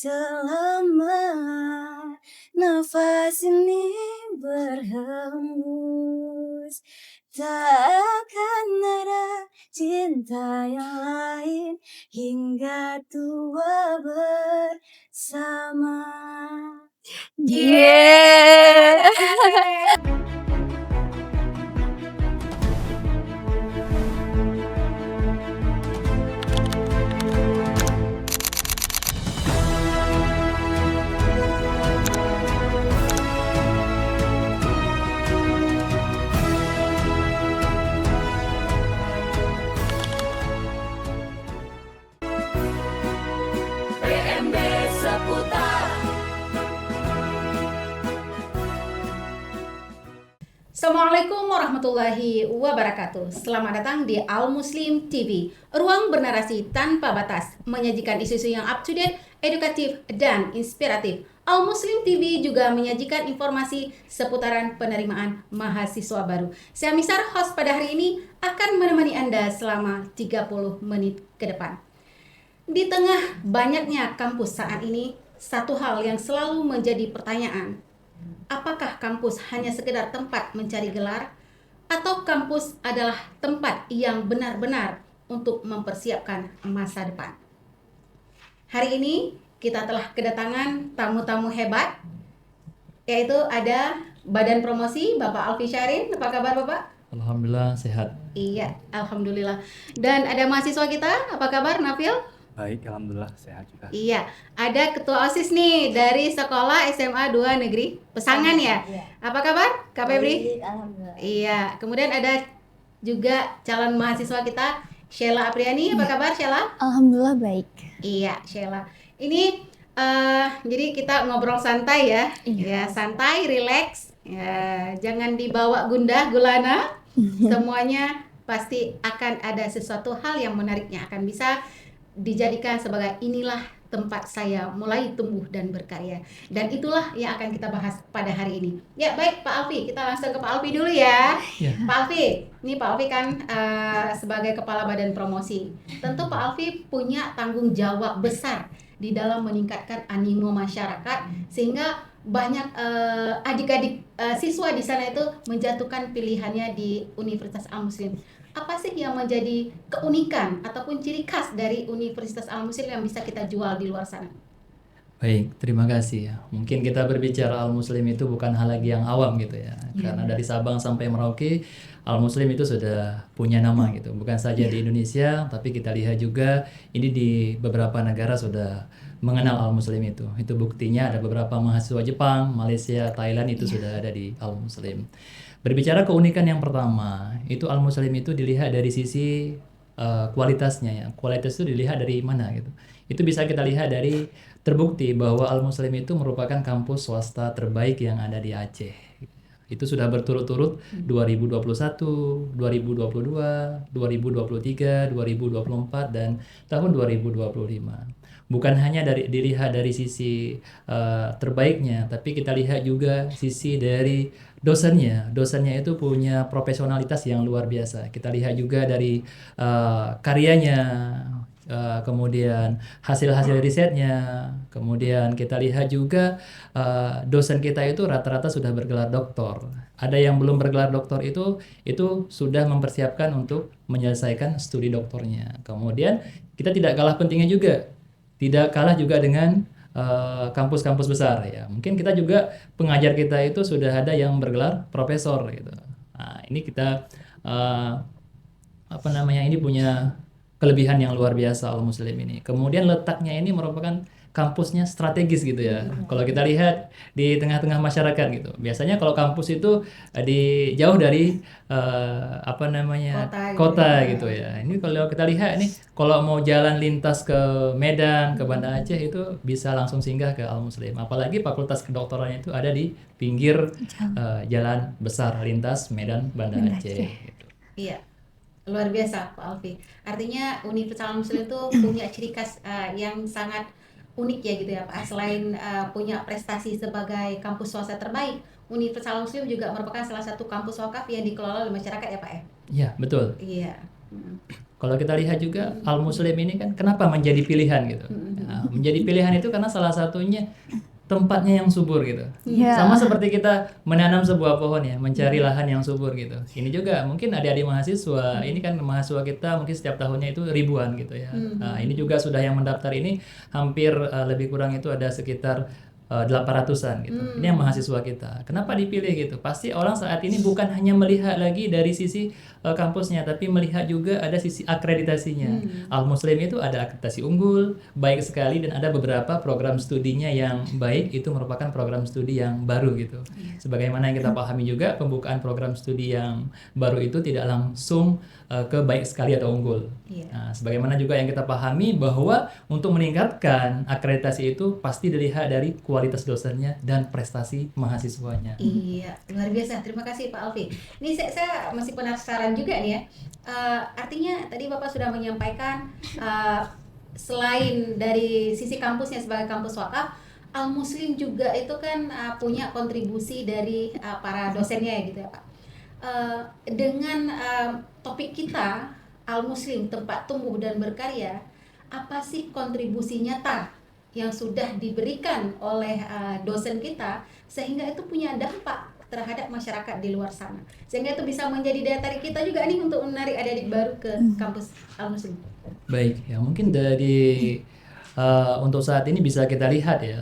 selama nafas ini berhembus. Tak akan ada cinta yang lain hingga tua bersama. Yeah. PMB Seputar. Assalamualaikum warahmatullahi wabarakatuh. Selamat datang di Al Muslim TV, ruang bernarasi tanpa batas, menyajikan isu-isu yang up to date, edukatif, dan inspiratif. Al Muslim TV juga menyajikan informasi seputaran penerimaan mahasiswa baru. Saya Misar, host pada hari ini, akan menemani Anda selama 30 menit ke depan. Di tengah banyaknya kampus saat ini, satu hal yang selalu menjadi pertanyaan, apakah kampus hanya sekedar tempat mencari gelar, atau kampus adalah tempat yang benar-benar untuk mempersiapkan masa depan? Hari ini kita telah kedatangan tamu-tamu hebat, yaitu ada Badan Promosi Bapak Alfi Syarin. Apa kabar Bapak? Alhamdulillah sehat. Iya, Alhamdulillah. Dan ada mahasiswa kita, apa kabar Nafil? Baik, alhamdulillah sehat juga. Iya, ada ketua OSIS nih dari sekolah SMA 2 Negeri Pesangan ya. Iya. Apa kabar Kak Febri? Alhamdulillah. Iya, kemudian ada juga calon mahasiswa kita Sheila Apriani. Apa kabar Sheila? Alhamdulillah baik. Iya, Sheila. Ini jadi kita ngobrol santai ya. Ya, santai, rileks. Ya, jangan dibawa gundah gulana. Semuanya pasti akan ada sesuatu hal yang menariknya, akan bisa dijadikan sebagai inilah tempat saya mulai tumbuh dan berkarya. Dan itulah yang akan kita bahas pada hari ini. Ya baik Pak Alfi, kita langsung ke Pak Alfi dulu ya. Ya. Pak Alfi, ini Pak Alfi kan sebagai Kepala Badan Promosi. Tentu Pak Alfi punya tanggung jawab besar di dalam meningkatkan animo masyarakat, sehingga banyak adik-adik siswa di sana itu menjatuhkan pilihannya di Universitas Al Muslim. Apa sih yang menjadi keunikan ataupun ciri khas dari Universitas Al Muslim yang bisa kita jual di luar sana? Baik, terima kasih ya. Mungkin kita berbicara Al Muslim itu bukan hal lagi yang awam gitu ya. Karena dari Sabang sampai Merauke, Al Muslim itu sudah punya nama gitu. Bukan saja di Indonesia, tapi kita lihat juga ini di beberapa negara sudah mengenal Al Muslim itu. Itu buktinya ada beberapa mahasiswa Jepang, Malaysia, Thailand itu sudah ada di Al Muslim. Berbicara keunikan yang pertama, itu Al Muslim itu dilihat dari sisi kualitasnya ya. Kualitas itu dilihat dari mana gitu. Itu bisa kita lihat dari terbukti bahwa Al Muslim itu merupakan kampus swasta terbaik yang ada di Aceh. Itu sudah berturut-turut 2021, 2022, 2023, 2024 dan tahun 2025. Bukan hanya dilihat dari sisi terbaiknya, tapi kita lihat juga sisi dari dosennya. Dosennya itu punya profesionalitas yang luar biasa. Kita lihat juga dari karyanya, kemudian hasil-hasil risetnya, kemudian kita lihat juga dosen kita itu rata-rata sudah bergelar doktor. Ada yang belum bergelar doktor itu sudah mempersiapkan untuk menyelesaikan studi doktornya. Kemudian kita tidak kalah pentingnya juga, tidak kalah juga dengan kampus-kampus besar ya. Mungkin kita juga pengajar kita itu sudah ada yang bergelar profesor gitu. Nah, ini kita ini punya kelebihan yang luar biasa Al Muslim ini. Kemudian letaknya ini merupakan kampusnya strategis gitu ya. Kalau kita lihat di tengah-tengah masyarakat gitu. Biasanya kalau kampus itu jauh dari kota gitu ya. Ini kalau kita lihat nih, kalau mau jalan lintas ke Medan, ke Banda Aceh itu bisa langsung singgah ke Al Muslim. Apalagi fakultas kedokterannya itu ada di pinggir jalan besar lintas Medan Banda Aceh. Gitu. Iya. Luar biasa Pak Alfi. Artinya Universitas Al Muslim itu punya ciri khas yang sangat unik ya gitu ya Pak. Selain punya prestasi sebagai kampus swasta terbaik, Universitas Al Muslim juga merupakan salah satu kampus wakaf yang dikelola oleh masyarakat ya Pak ya? Iya, betul. Iya. Kalau kita lihat juga Al Muslim ini kan kenapa menjadi pilihan gitu. Nah, menjadi pilihan itu karena salah satunya tempatnya yang subur gitu. Iya. Sama seperti kita menanam sebuah pohon ya, mencari lahan yang subur gitu. Ini juga mungkin adik-adik mahasiswa, ini kan mahasiswa kita mungkin setiap tahunnya itu ribuan gitu ya. Nah, ini juga sudah yang mendaftar ini hampir lebih kurang itu ada sekitar 800-an gitu. Ini yang mahasiswa kita. Kenapa dipilih gitu? Pasti orang saat ini bukan hanya melihat lagi dari sisi kampusnya, tapi melihat juga ada sisi akreditasinya. Al Muslim itu ada akreditasi unggul, baik sekali, dan ada beberapa program studinya yang baik, itu merupakan program studi yang baru gitu. Sebagaimana yang kita pahami juga, pembukaan program studi yang baru itu tidak langsung ke baik sekali atau unggul. Nah, sebagaimana juga yang kita pahami bahwa untuk meningkatkan akreditasi itu pasti dilihat dari kualitas dosennya dan prestasi mahasiswanya. Iya, luar biasa. Terima kasih Pak Alfi. Ini saya masih penasaran juga nih ya. Artinya tadi Bapak sudah menyampaikan selain dari sisi kampusnya sebagai kampus wakaf, Al Muslim juga itu kan punya kontribusi dari para dosennya ya gitu ya Pak. Dengan topik kita Al Muslim tempat tumbuh dan berkarya, apa sih kontribusi nyata yang sudah diberikan oleh dosen kita sehingga itu punya dampak terhadap masyarakat di luar sana, sehingga itu bisa menjadi daya tarik kita juga nih untuk menarik adik-adik baru ke kampus Al Muslim. Baik, ya mungkin dari untuk saat ini bisa kita lihat ya,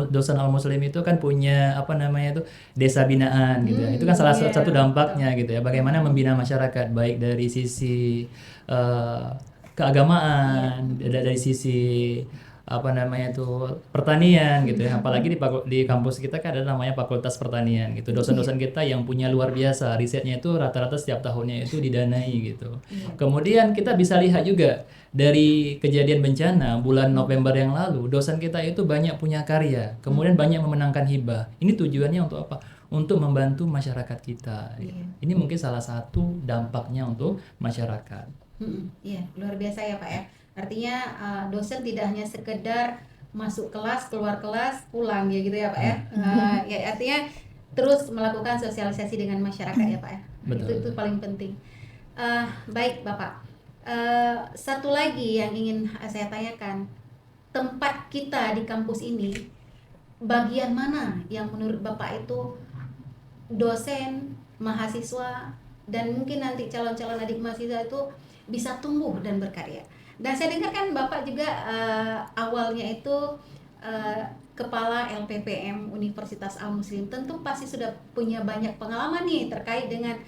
dosen Al Muslim itu kan punya apa namanya itu desa binaan gitu ya. Itu kan salah satu dampaknya gitu ya. Bagaimana membina masyarakat baik dari sisi keagamaan, dari sisi apa namanya itu pertanian gitu ya. Apalagi di kampus kita kan ada namanya Fakultas Pertanian gitu. Dosen-dosen kita yang punya luar biasa, risetnya itu rata-rata setiap tahunnya itu didanai gitu. Kemudian kita bisa lihat juga dari kejadian bencana bulan November yang lalu, dosen kita itu banyak punya karya, kemudian banyak memenangkan hibah. Ini tujuannya untuk apa? Untuk membantu masyarakat kita. Ini mungkin salah satu dampaknya untuk masyarakat. Iya, luar biasa ya Pak ya. Artinya dosen tidak hanya sekedar masuk kelas, keluar kelas, pulang ya gitu ya Pak ya. Ya artinya terus melakukan sosialisasi dengan masyarakat ya Pak ya. Betul. Itu paling penting. Baik Bapak. Satu lagi yang ingin saya tanyakan, tempat kita di kampus ini bagian mana yang menurut Bapak itu dosen, mahasiswa, dan mungkin nanti calon-calon adik mahasiswa itu bisa tumbuh dan berkarya. Dan saya dengar kan Bapak juga awalnya itu Kepala LPPM Universitas Al Muslim, tentu pasti sudah punya banyak pengalaman nih terkait dengan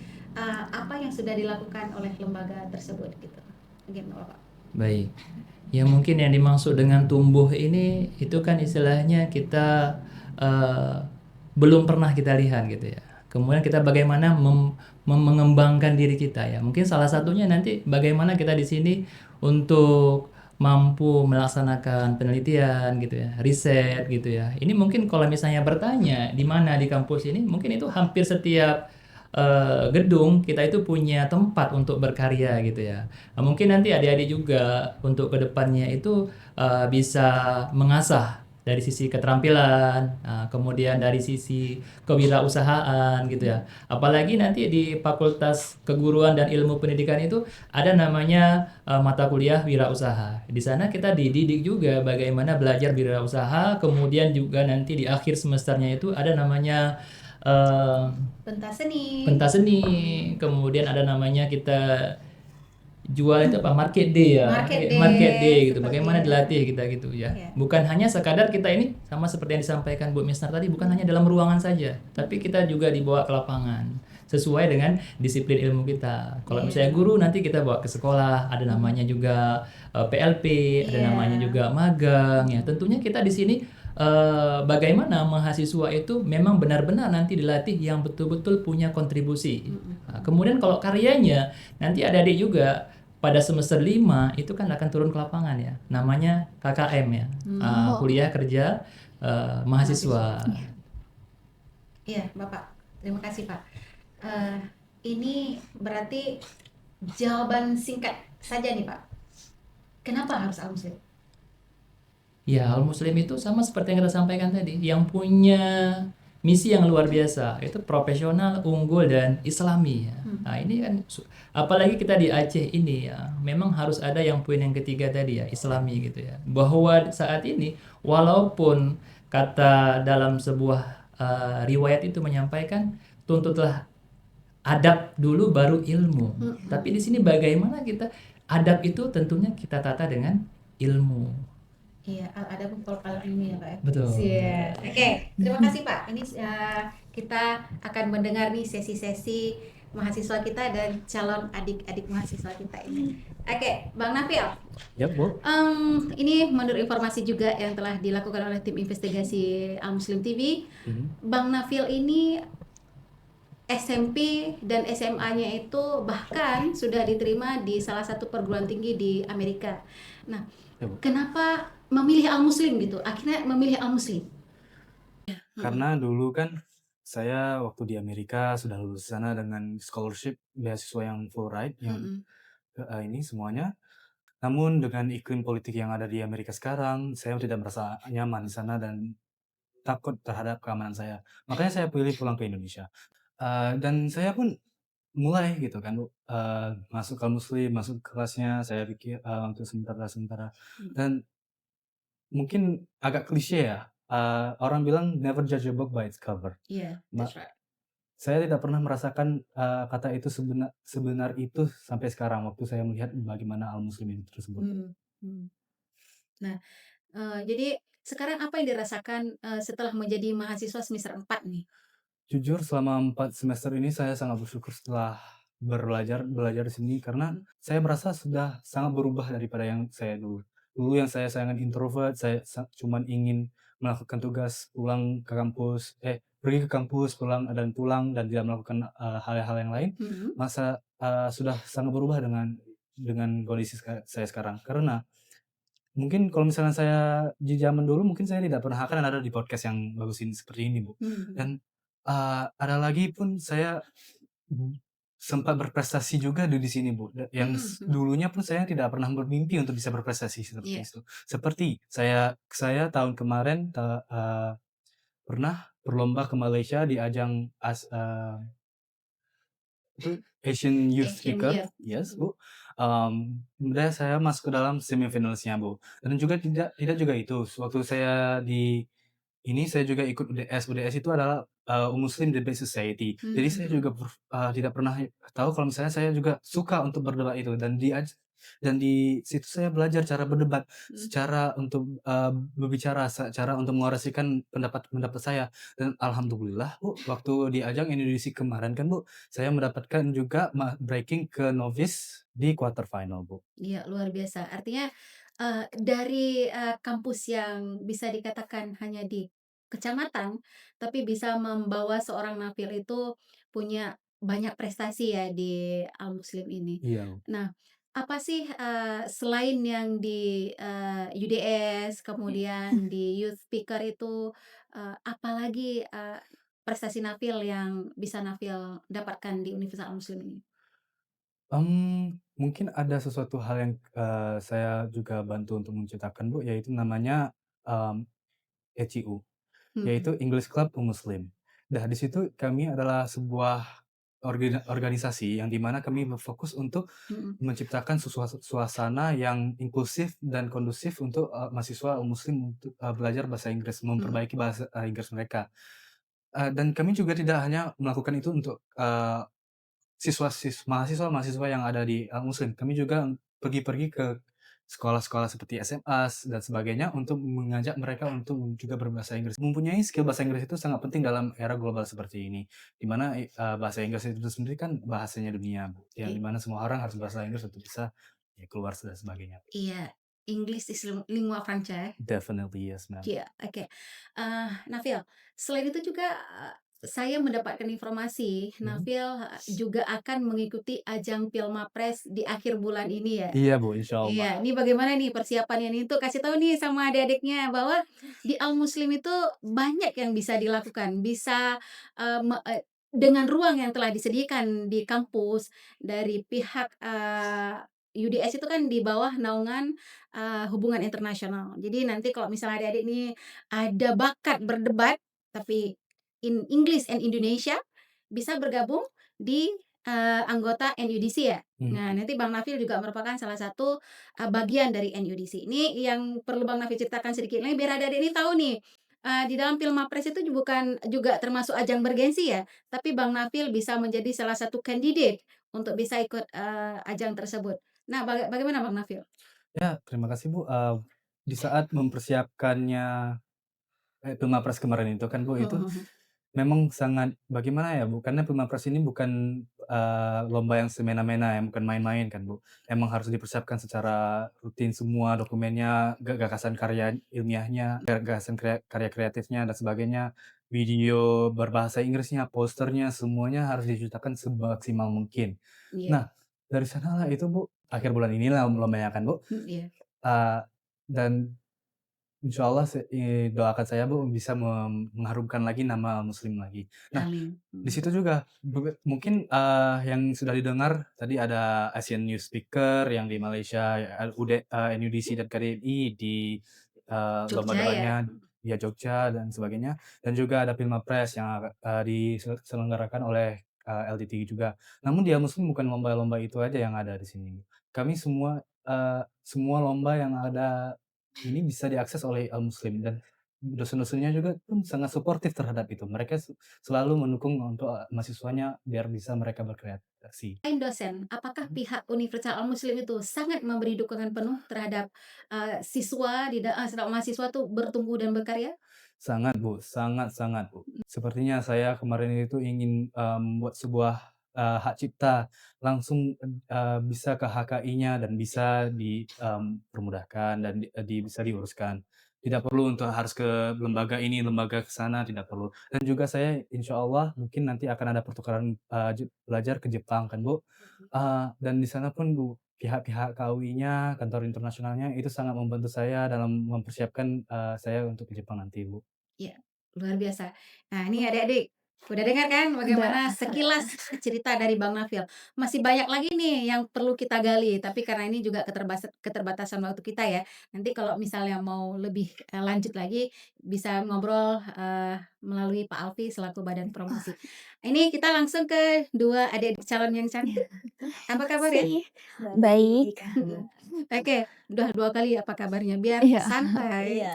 apa yang sudah dilakukan oleh lembaga tersebut gitu. Bagaimana Bapak? Baik. Ya mungkin yang dimaksud dengan tumbuh ini itu kan istilahnya kita belum pernah kita lihat gitu ya. Kemudian kita bagaimana mengembangkan diri kita ya. Mungkin salah satunya nanti bagaimana kita di sini untuk mampu melaksanakan penelitian gitu ya, riset gitu ya. Ini mungkin kalau misalnya bertanya di mana di kampus ini, mungkin itu hampir setiap gedung kita itu punya tempat untuk berkarya gitu ya. Nah, mungkin nanti adik-adik juga untuk kedepannya itu bisa mengasah dari sisi keterampilan, kemudian dari sisi kewirausahaan gitu ya. Apalagi nanti di Fakultas Keguruan dan Ilmu Pendidikan itu ada namanya mata kuliah wirausaha. Di sana kita dididik juga bagaimana belajar wirausaha, kemudian juga nanti di akhir semesternya itu ada namanya Pentas seni. pentas seni, kemudian ada namanya kita jual itu apa, market day ya, Market day, gitu, seperti bagaimana itu. dilatih kita gitu ya. Bukan hanya sekadar kita ini sama seperti yang disampaikan Bu Misnar tadi, bukan hanya dalam ruangan saja, tapi kita juga dibawa ke lapangan sesuai dengan disiplin ilmu kita. Kalau misalnya guru nanti kita bawa ke sekolah, ada namanya juga PLP, ada namanya juga magang ya. Tentunya kita di sini bagaimana mahasiswa itu memang benar-benar nanti dilatih yang betul-betul punya kontribusi. Nah, kemudian kalau karyanya nanti adik-adik juga pada semester 5 itu kan akan turun ke lapangan ya. Namanya KKM ya. Kuliah kerja mahasiswa. Iya, Bapak. Terima kasih, Pak. Ini berarti jawaban singkat saja nih, Pak. Kenapa harus Al Muslim? Ya, Al Muslim itu sama seperti yang kita sampaikan tadi, yang punya misi yang luar biasa, itu profesional, unggul, dan islami ya. Nah, ini kan apalagi kita di Aceh ini ya, memang harus ada yang poin yang ketiga tadi ya, islami gitu ya. Bahwa saat ini walaupun kata dalam sebuah riwayat itu menyampaikan tuntutlah adab dulu baru ilmu. Tapi di sini bagaimana kita adab itu tentunya kita tata dengan ilmu. Iya, ada pun kalau ilmi ya Pak ya. Betul. Siap. Oke, terima kasih Pak. Ini kita akan mendengar nih sesi-sesi mahasiswa kita dan calon adik-adik mahasiswa kita ini. Oke, Bang Nafil. Ya, Bu. Ini menurut informasi juga yang telah dilakukan oleh tim investigasi Al Muslim TV, Bang Nafil ini SMP dan SMA-nya itu bahkan sudah diterima di salah satu perguruan tinggi di Amerika. Nah, Ya, Bu. kenapa memilih Al Muslim gitu? Akhirnya memilih Al Muslim. Karena dulu kan saya waktu di Amerika sudah lulus sana dengan scholarship beasiswa yang full ride yang ini semuanya. Namun dengan iklim politik yang ada di Amerika sekarang, saya tidak merasa nyaman di sana dan takut terhadap keamanan saya. Makanya saya pilih pulang ke Indonesia. Dan saya pun mulai gitu kan, masuk ke Muslim, masuk ke kelasnya, saya pikir untuk sementara. Dan mungkin agak klise ya, orang bilang never judge a book by its cover. Iya, that's right. Saya tidak pernah merasakan kata itu sebenar itu sampai sekarang waktu saya melihat bagaimana Al-Muslim itu tersebut. Nah, jadi sekarang apa yang dirasakan setelah menjadi mahasiswa semester 4 nih? Jujur selama 4 semester ini saya sangat bersyukur setelah belajar di sini karena saya merasa sudah sangat berubah daripada yang saya dulu. Dulu yang saya sangat introvert, saya cuman ingin melakukan tugas, pulang ke kampus, pergi ke kampus, pulang dan tidak melakukan hal-hal yang lain. Masa sudah sangat berubah dengan kondisi saya sekarang. Karena mungkin kalau misalnya saya di zaman dulu mungkin saya tidak pernah akan ada di podcast yang bagus ini seperti ini, Bu. Dan ada lagi pun saya sempat berprestasi juga di sini, Bu. Yang dulunya pun saya tidak pernah bermimpi untuk bisa berprestasi seperti itu. Seperti saya tahun kemarin pernah berlomba ke Malaysia di ajang Asian Youth Speaker, yes, Bu. Kemudian saya masuk ke dalam semifinalisnya, Bu. Dan juga tidak juga itu, waktu saya saya juga ikut UDS. UDS itu adalah Muslim Debate Society. Jadi saya juga tidak pernah tahu kalau misalnya saya juga suka untuk berdebat itu dan di situ saya belajar cara berdebat, secara untuk berbicara, cara untuk mengorasikan pendapat saya. Dan alhamdulillah, Bu, waktu di ajang Indonesia kemarin kan, Bu, saya mendapatkan juga breaking ke novice di quarter final, Bu. Iya, luar biasa. Artinya dari kampus yang bisa dikatakan hanya di kecamatan, tapi bisa membawa seorang Nafil itu punya banyak prestasi ya di Al Muslim ini. Iya, Bu. Nah, apa sih selain yang di UDS, kemudian di Youth Speaker itu, apalagi prestasi Nafil yang bisa Nafil dapatkan di Universitas Al Muslim ini? Mungkin ada sesuatu hal yang saya juga bantu untuk menciptakan, Bu, yaitu namanya ECU, yaitu English Club Muslim. Nah, di situ kami adalah sebuah organisasi yang dimana kami berfokus untuk menciptakan suasana yang inklusif dan kondusif untuk mahasiswa Muslim untuk belajar bahasa Inggris, memperbaiki bahasa Inggris mereka. Dan kami juga tidak hanya melakukan itu untuk mahasiswa yang ada di Al-Muslim. Kami juga pergi ke sekolah-sekolah seperti SMA dan sebagainya untuk mengajak mereka untuk juga berbahasa Inggris. Mempunyai skill bahasa Inggris itu sangat penting dalam era global seperti ini, di mana bahasa Inggris itu sendiri kan bahasanya dunia, yang di mana semua orang harus bahasa Inggris untuk bisa keluar dan sebagainya. Iya, English is lingua franca. Definitely yes, ma'am. Iya, oke. Nafil, selain itu juga saya mendapatkan informasi Nafil juga akan mengikuti ajang Pilmapres di akhir bulan ini ya? Iya, Bu, insya Allah. Iya, ini bagaimana nih persiapannya nih? Untuk kasih tahu nih sama adik-adiknya bahwa di Al Muslim itu banyak yang bisa dilakukan, bisa dengan ruang yang telah disediakan di kampus dari pihak UDS itu kan di bawah naungan hubungan internasional. Jadi nanti kalau misalnya adik-adik nih ada bakat berdebat, tapi in English and Indonesia bisa bergabung di anggota NUDC ya. Nah, nanti Bang Nafil juga merupakan salah satu bagian dari NUDC. Ini yang perlu Bang Nafil ceritakan sedikit nih biar adik-adik ini tahu nih. Di dalam Pilmapres itu bukan juga termasuk ajang bergensi ya, tapi Bang Nafil bisa menjadi salah satu kandidat untuk bisa ikut ajang tersebut. Nah, bagaimana Bang Nafil? Ya, terima kasih Bu. Di saat mempersiapkannya Pilmapres kemarin itu kan Bu, itu memang sangat bagaimana ya Bu, karena Pilmapres ini bukan lomba yang semena-mena ya, bukan main-main kan Bu. Emang harus dipersiapkan secara rutin semua dokumennya, gagasan karya ilmiahnya, gagasan karya kreatifnya dan sebagainya, video berbahasa Inggrisnya, posternya, semuanya harus diciptakan semaksimal mungkin. Iya. Nah, dari sanalah itu Bu, akhir bulan inilah lombanya kan Bu. Iya. Dan insyaallah doakan saya Bu bisa mengharumkan lagi nama Muslim lagi. Nah, Amin. di situ juga mungkin yang sudah didengar tadi ada Asian News Speaker yang di Malaysia, NUDC dan KDMI di lomba Jogja ya. gerakannya ya Jogja dan sebagainya, dan juga ada Pilmapres yang diselenggarakan oleh LDT juga. Namun di Al-Muslim bukan lomba-lomba itu aja yang ada di sini. Kami semua lomba yang ada ini bisa diakses oleh Al-Muslim, dan dosen-dosennya juga pun sangat suportif terhadap itu. Mereka selalu mendukung untuk mahasiswanya biar bisa mereka berkreasi. Selain dosen, apakah pihak Universitas Al-Muslim itu sangat memberi dukungan penuh terhadap siswa serta mahasiswa tuh bertumbuh dan berkarya? Sangat Bu, sangat Bu. Sepertinya saya kemarin itu ingin membuat sebuah hak cipta langsung bisa ke HKI-nya dan bisa dipermudahkan dan bisa diuruskan. Tidak perlu untuk harus ke lembaga ini, lembaga ke sana, tidak perlu. Dan juga saya insyaallah mungkin nanti akan ada pertukaran belajar ke Jepang kan Bu. Dan di sana pun Bu, pihak-pihak KUI-nya, kantor internasionalnya itu sangat membantu saya dalam mempersiapkan saya untuk ke Jepang nanti Bu. Iya, luar biasa. Nah, ini adik-adik, udah dengar kan bagaimana sekilas cerita dari Bang Nafil. Masih banyak lagi nih yang perlu kita gali, tapi karena ini juga keterbatasan waktu kita ya. Nanti kalau misalnya mau lebih lanjut lagi, bisa ngobrol melalui Pak Alfi selaku Badan Promosi. Ini kita langsung ke dua adik calon yang cantik. Apa kabar ya? Baik. Oke, udah 2 kali apa kabarnya, biar Iya. santai. Iya.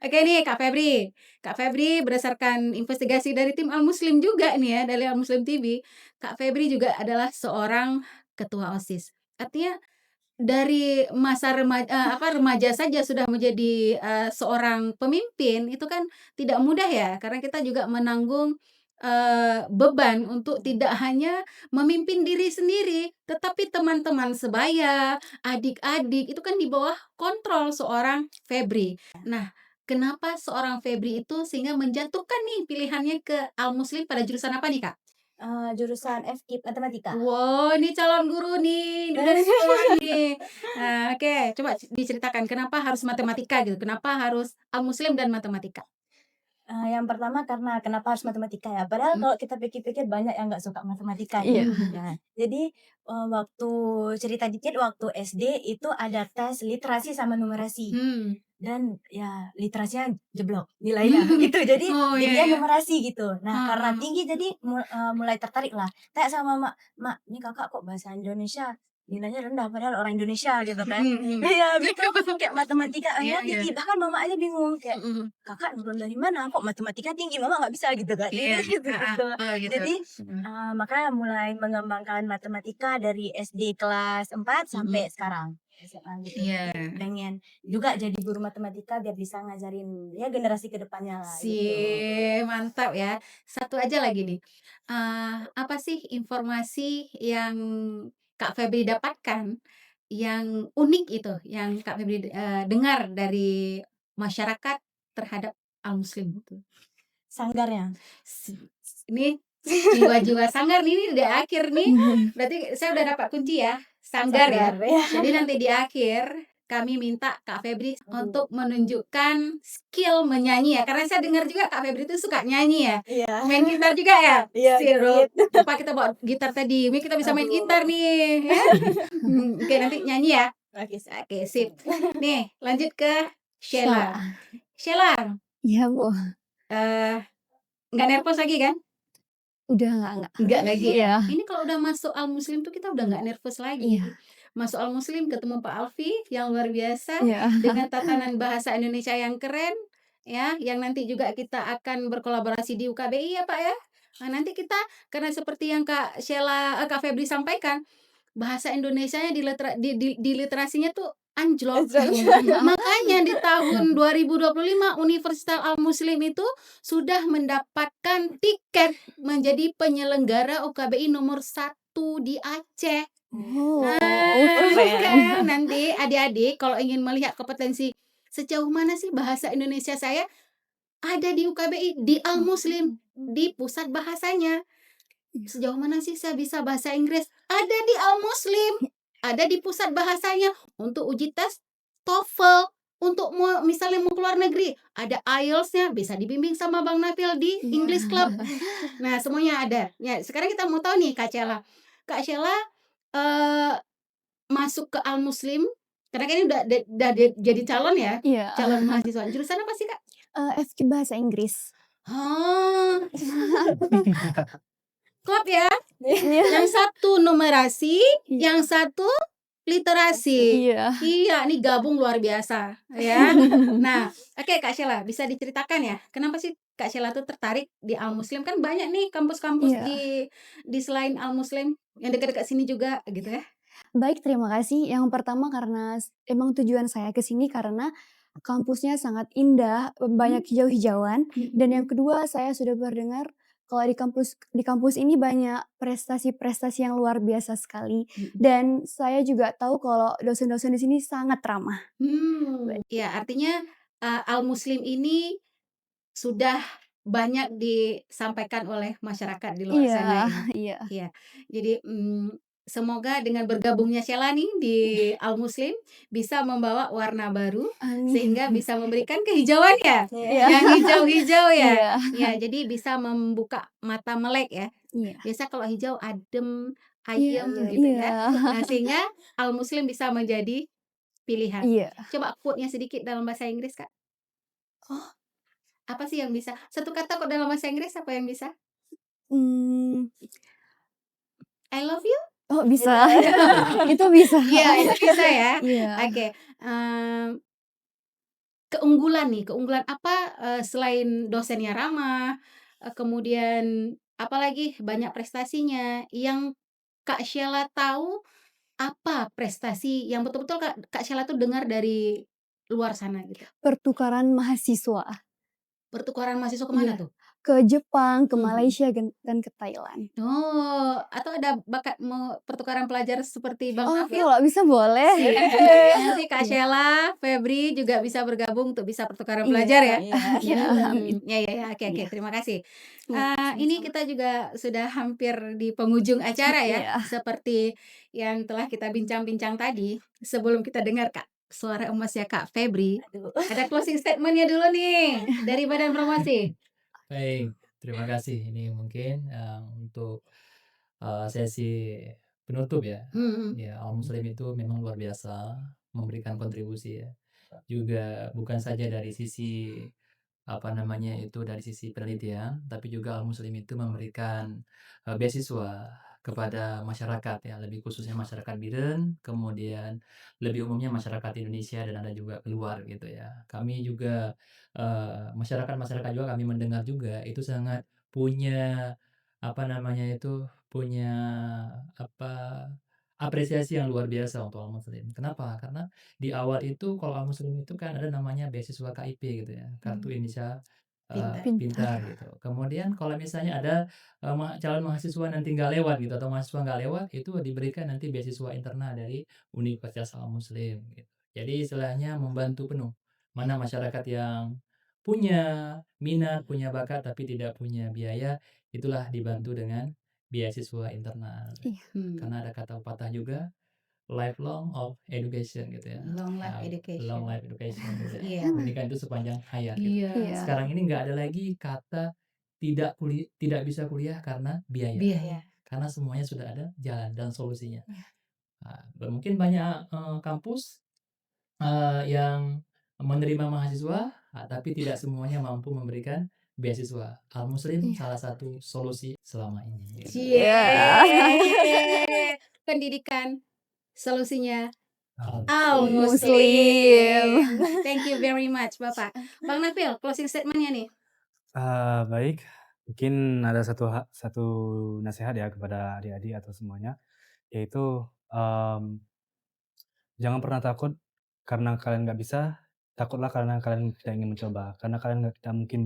Oke nih Kak Febri. Kak Febri berdasarkan investigasi dari tim Al-Muslim juga nih ya, dari Al-Muslim TV, Kak Febri juga adalah seorang ketua OSIS. Artinya dari masa remaja saja sudah menjadi seorang pemimpin, itu kan tidak mudah ya, karena kita juga menanggung beban untuk tidak hanya memimpin diri sendiri, tetapi teman-teman sebaya, adik-adik, itu kan di bawah kontrol seorang Febri. Nah, kenapa seorang Febri itu sehingga menjatuhkan nih pilihannya ke Al-Muslim pada jurusan apa nih, Kak? Jurusan FKIP Matematika. Wow, ini calon guru nih, ini dari sekolah nih. Nah, oke, coba diceritakan kenapa harus matematika gitu, kenapa harus Al-Muslim dan matematika? Yang pertama karena kenapa harus matematika ya, padahal kalau kita pikir-pikir banyak yang nggak suka matematika Iya. ya. Jadi, waktu cerita dikit, waktu SD itu ada tes literasi sama numerasi. Dan ya literasinya jeblok nilainya gitu, jadi Oh, iya, tingginya iya. numerasi gitu. Nah, karena Heeh. tinggi jadi mulai tertarik lah, tanya sama mak, "Mak, ini kakak kok bahasa Indonesia nilainya rendah padahal orang Indonesia," gitu kan. Iya gitu, kayak matematika Iya, akhirnya iya. tinggi, bahkan mama aja bingung kayak, "Kakak nurun dari mana? Kok matematika tinggi? Mama nggak bisa," gitu kan. Iya, Gitu heeh. gitu. Oh, gitu. Jadi, makanya mulai mengembangkan matematika dari SD kelas 4 sampai sekarang, SMA gitu. Iya. Pengen juga jadi guru matematika biar bisa ngajarin ya generasi ke depannya lah gitu. Sip, mantap ya. Satu aja lagi nih, apa sih informasi yang Kak Febri dapatkan yang unik itu, yang Kak Febri dengar dari masyarakat terhadap Al-Muslim itu? Sanggarnya. Ini jiwa-jiwa sanggar nih, ini di akhir nih, berarti saya udah dapat kunci ya, sanggar ya. Ya. Jadi nanti di akhir kami minta Kak Febri untuk menunjukkan skill menyanyi ya, karena saya dengar juga Kak Febri itu suka nyanyi ya, Iya. main gitar juga ya? Iya, Sirup. dikit. Lupa kita bawa gitar tadi, ini kita bisa main Aduh. gitar nih ya. Oke, nanti nyanyi ya. Oke, sip. Nih, lanjut ke Sheila. Sheila, Iya, Bu. eee, nggak nervous lagi kan? Udah enggak. Nggak lagi ya? Iya. Ini kalau udah masuk Al-Muslim tuh kita udah nggak nervous lagi. Iya. Masuk Al-Muslim ketemu Pak Alfi yang luar biasa, Iya. dengan tatanan bahasa Indonesia yang keren, ya, yang nanti juga kita akan berkolaborasi di UKBI ya Pak ya. Nah nanti kita, karena seperti yang Kak Febri sampaikan, bahasa Indonesianya di literasinya tuh anjlok. Makanya di tahun 2025 Universitas Al-Muslim itu sudah mendapatkan tiket menjadi penyelenggara UKBI nomor 1 di Aceh. Oh, Kan keren. nanti adik-adik kalau ingin melihat kompetensi sejauh mana sih bahasa Indonesia saya, ada di UKBI, di Al-Muslim, di pusat bahasanya. Sejauh mana sih saya bisa bahasa Inggris? Ada di Al-Muslim, ada di pusat bahasanya. Untuk uji tes TOEFL, untuk misalnya mau keluar negeri, ada IELTS-nya, bisa dibimbing sama Bang Nafil di English Club. Nah, semuanya ada. Ya, sekarang kita mau tahu nih Kak Cela. Kak Cela masuk ke Al-Muslim, karena kan ini udah jadi calon ya, Iya. calon mahasiswa. Jurusan apa sih Kak? FK Bahasa Inggris. Klub ya. Iya. Yang satu numerasi, yang satu literasi. Iya. Iya, ini gabung luar biasa ya. Nah, oke Kak Sheila, bisa diceritakan ya, kenapa sih Kak Sheila tuh tertarik di Al-Muslim? Kan banyak nih kampus-kampus Iya. di selain Al-Muslim yang dekat-dekat sini juga gitu ya. Baik, terima kasih. Yang pertama karena emang tujuan saya ke sini karena kampusnya sangat indah, banyak hijau-hijauan. Dan yang kedua, saya sudah mendengar kalau di kampus ini banyak prestasi-prestasi yang luar biasa sekali. Dan saya juga tahu kalau dosen-dosen di sini sangat ramah. Ya artinya Al-Muslim ini sudah banyak disampaikan oleh masyarakat di luar sana Iya, ya. iya. Iya. Jadi semoga dengan bergabungnya Sheila nih di Al-Muslim bisa membawa warna baru Amin. sehingga bisa memberikan kehijauan ya. Iya. Yang hijau-hijau ya. Iya. Ya, jadi bisa membuka mata melek ya. Iya. Biasa kalau hijau adem, Iya, ayem gitu ya. iya. Nah, sehingga Al-Muslim bisa menjadi pilihan. Iya. Coba quote-nya sedikit dalam bahasa Inggris, Kak. Oh. Apa sih yang bisa? Satu kata kok dalam bahasa Inggris apa yang bisa? I love you? Oh bisa. Itu bisa. Iya, itu bisa ya. Iya. Oke. Keunggulan apa selain dosennya ramah, kemudian apalagi banyak prestasinya yang Kak Sheila tahu, apa prestasi yang betul-betul Kak Sheila tuh dengar dari luar sana gitu? Pertukaran mahasiswa. Pertukaran mahasiswa kemana Iya. tuh? Ke Jepang, ke Malaysia, dan ke Thailand. Oh, atau ada bakat mau pertukaran pelajar seperti Bang Oh, Nafil? kalau bisa boleh. Nanti Kak Sheila, Febri juga bisa bergabung untuk bisa pertukaran pelajar ya. Iya. Ya, oke, terima kasih. Ini kita juga sudah hampir di penghujung acara ya. Iya. Seperti yang telah kita bincang-bincang tadi, sebelum kita dengar Kak suara emasnya Kak Febri, ada closing statement-nya dulu nih dari Badan Promosi. Baik, terima kasih. Ini mungkin untuk sesi penutup ya. Ya, Al-Muslim itu memang luar biasa memberikan kontribusi ya. Juga bukan saja dari sisi dari sisi penelitian, tapi juga Al-Muslim itu memberikan beasiswa kepada masyarakat ya, lebih khususnya masyarakat Biren, kemudian lebih umumnya masyarakat Indonesia dan ada juga keluar gitu ya. Kami juga masyarakat-masyarakat juga kami mendengar juga itu sangat punya punya apresiasi yang luar biasa untuk Al-Muslim. Kenapa? Karena di awal itu kalau Al-Muslim itu kan ada namanya beasiswa KIP gitu ya, kartu Indonesia pintar gitu. Kemudian kalau misalnya ada calon mahasiswa nanti nggak lewat gitu atau mahasiswa nggak lewat, itu diberikan nanti beasiswa internal dari Universitas Al-Muslim gitu. Jadi istilahnya membantu penuh. Mana masyarakat yang punya minat, punya bakat tapi tidak punya biaya, itulah dibantu dengan beasiswa internal. Karena ada kata pepatah juga lifelong of education gitu ya. Long life education. Long life education gitu ya. Iya. Pendidikan itu sepanjang hayat gitu. Iya. Sekarang ini nggak ada lagi kata tidak bisa kuliah karena biaya. Karena semuanya sudah ada jalan dan solusinya. Nah, mungkin banyak kampus yang menerima mahasiswa, tapi tidak semuanya mampu memberikan beasiswa. Al-Muslim Iya. salah satu solusi selama ini. Cie. Pendidikan solusinya Muslim. Thank you very much, Bapak. Bang Nafil, closing statement-nya nih. Baik, mungkin ada satu nasihat ya kepada adik-adik atau semuanya, yaitu, jangan pernah takut karena kalian nggak bisa, takutlah karena kalian tidak ingin mencoba, karena kalian tidak mungkin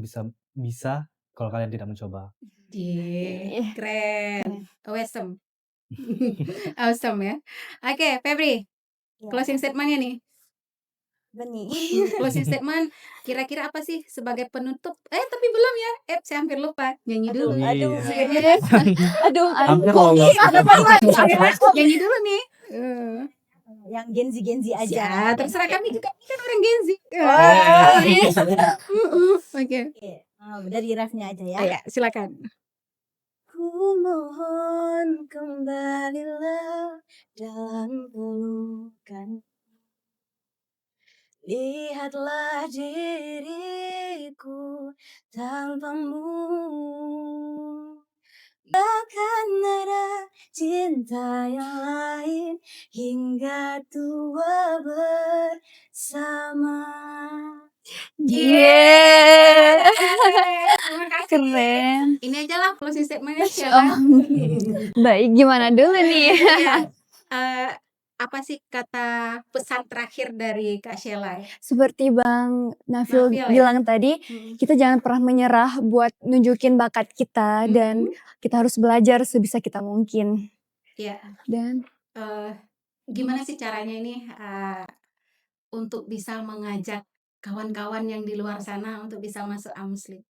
bisa kalau kalian tidak mencoba. Keren. Keren. Awesome. Awesome ya. Oke, Febri, Ya, closing statement-nya nih. benih. Closing statement kira-kira apa sih sebagai penutup? Tapi belum ya. saya hampir lupa. Nyanyi Aduh, dulu. aduh, Iya. aduh, Hampir kok lolos. Nyanyi dulu nih. yang Gen Z aja. Ya, terserah kami juga. Ini kan orang Gen Z. Oke. Oke, dari refnya aja ya. Ya, silakan. Ku mohon kembalilah dalam pelukan. Lihatlah diriku tanpamu. Takkan ada cinta yang lain hingga tua bersama. Yeah. Terima kasih. Keren. Ini aja lah closing statement-nya Oh, silakan. baik, gimana dulu nih? Iya. Apa sih kata pesan terakhir dari Kak Sheila? Seperti Bang Nafil Nafil ya? bilang tadi, Mm. kita jangan pernah menyerah buat nunjukin bakat kita dan kita harus belajar sebisa kita mungkin. Iya. Dan Gimana sih caranya ini untuk bisa mengajak kawan-kawan yang di luar sana untuk bisa masuk Al-Muslim?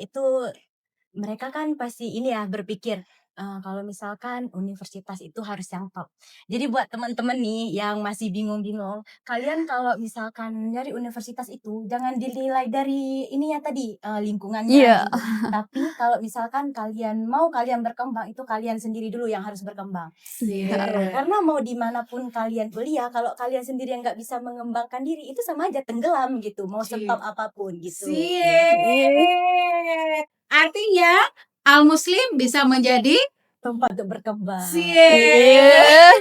Itu mereka kan pasti ini ya berpikir kalau misalkan universitas itu harus yang top. Jadi buat teman-teman nih yang masih bingung-bingung, kalian kalau misalkan nyari universitas itu jangan dinilai dari ininya tadi lingkungannya Iya. gitu. Tapi kalau misalkan kalian berkembang itu kalian sendiri dulu yang harus berkembang. Iya. Karena mau dimanapun kalian kuliah, kalau kalian sendiri yang nggak bisa mengembangkan diri itu sama aja tenggelam gitu. Mau setop apapun gitu. Siap. Artinya Al-Muslim bisa menjadi Tempat untuk berkembang. siap.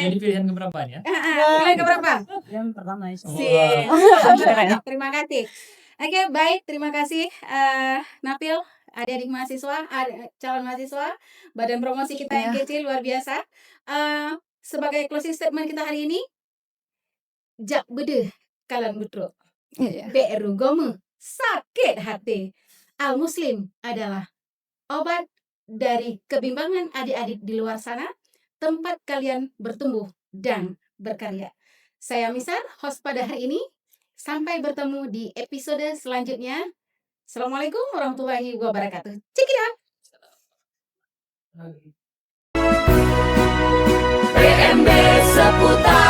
Jadi pilihan keberapa ya? Pilihan keberapa? Yang pertama insya Allah. Siap. Terima kasih. Oke, baik. Terima kasih Nafil, adik-adik mahasiswa, calon mahasiswa, badan promosi kita yang kecil luar biasa. Sebagai closing statement kita hari ini, jak bedeh kalian betul. Iya. Beru gome sakit hati. Al-Muslim adalah obat dari kebimbangan adik-adik di luar sana, tempat kalian bertumbuh dan berkarya. Saya Misar, host pada hari ini. Sampai bertemu di episode selanjutnya. Assalamualaikum warahmatullahi wabarakatuh. Check it out. PMB seputar